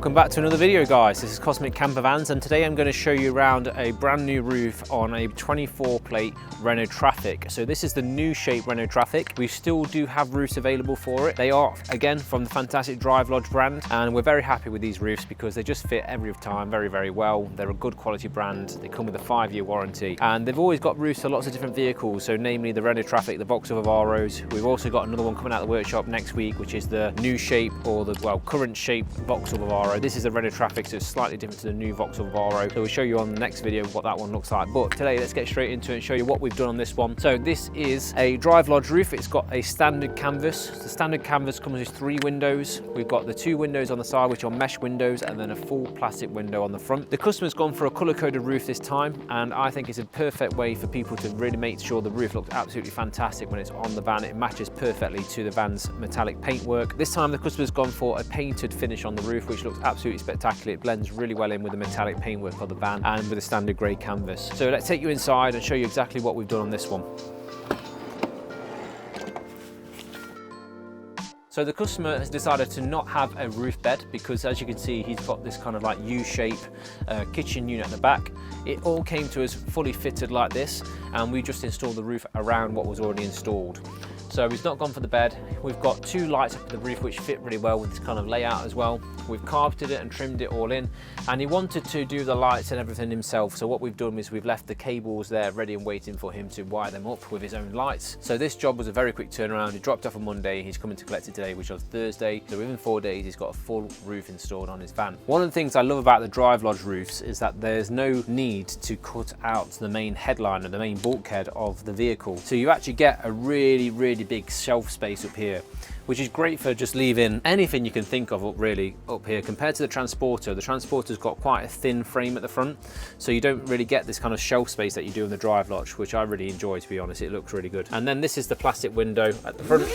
Welcome back to another video, guys. This is Cosmic Campervans, and today I'm going to show you around a brand new roof on a 24 plate Renault Traffic. So this is the new shape Renault Traffic. We still do have roofs available for it. They are again from the fantastic Drivelodge brand, and we're very happy with these roofs because they just fit every time very well. They're a good quality brand. They come with a 5-year warranty, and they've always got roofs for lots of different vehicles, so namely the Renault Traffic, the Vauxhall Vivaros. We've also got another one coming out of the workshop next week, which is the new shape, or the current shape Vauxhall Vivaro. This is the Renault Traffic, so it's slightly different to the new Vauxhall Vivaro. So we'll show you on the next video what that one looks like. But today, let's get straight into it and show you what we've done on this one. So this is a Drivelodge roof. It's got a standard canvas. The standard canvas comes with 3 windows. We've got the 2 windows on the side, which are mesh windows, and then a full plastic window on the front. The customer's gone for a colour-coded roof this time, and I think it's a perfect way for people to really make sure the roof looks absolutely fantastic when it's on the van. It matches perfectly to the van's metallic paintwork. This time the customer's gone for a painted finish on the roof, which looks absolutely spectacular. It blends really well in with the metallic paintwork of the van and with a standard grey canvas. So let's take you inside and show you exactly what we've done on this one. So the customer has decided to not have a roof bed because, as you can see, he's got this kind of like U-shape kitchen unit at the back. It all came to us fully fitted like this, and we just installed the roof around what was already installed. So he's not gone for the bed. We've got 2 lights up at the roof which fit really well with this kind of layout as well. We've carpeted it and trimmed it all in, and he wanted to do the lights and everything himself. So what we've done is we've left the cables there ready and waiting for him to wire them up with his own lights. So this job was a very quick turnaround. He dropped off on Monday. He's coming to collect it today, which was Thursday. So within 4 days, he's got a full roof installed on his van. One of the things I love about the Drivelodge roofs is that there's no need to cut out the main headliner, the main bulkhead of the vehicle. So you actually get a really big shelf space up here, which is great for just leaving anything you can think of up here. Compared to the Transporter's got quite a thin frame at the front, so you don't really get this kind of shelf space that you do in the Drivelodge, which I really enjoy, to be honest. It looks really good. And then this is the plastic window at the front.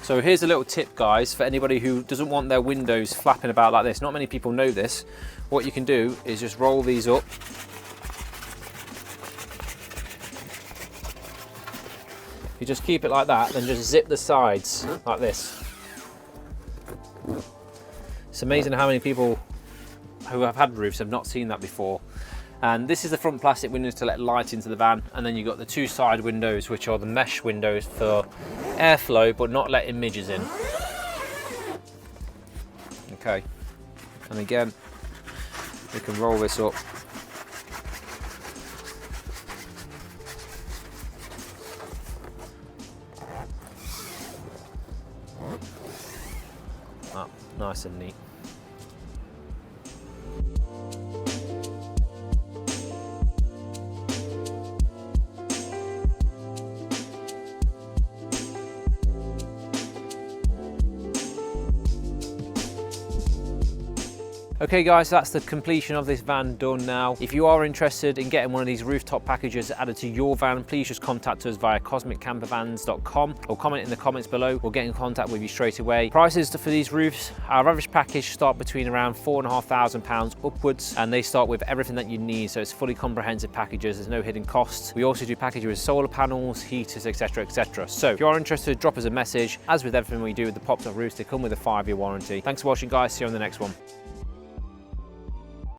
So here's a little tip, guys, for anybody who doesn't want their windows flapping about like this. Not many people know this. What you can do is just roll these up. You just keep it like that, then just zip the sides like this. It's amazing how many people who have had roofs have not seen that before. And this is the front plastic windows to let light into the van, and then you've got the 2 side windows, which are the mesh windows for airflow but not letting midges in. Okay, and again we can roll this up. Nice and neat. Okay guys, so that's the completion of this van done now. If you are interested in getting one of these rooftop packages added to your van, please just contact us via cosmiccampervans.com or comment in the comments below. We'll get in contact with you straight away. Prices for these roofs, our average package start between around £4,500 upwards, and they start with everything that you need, so it's fully comprehensive packages. There's no hidden costs. We also do packages with solar panels, heaters, etc. So if you are interested, drop us a message. As with everything we do with the popped up roofs, they come with a 5-year warranty. Thanks for watching, guys. See you on the next one.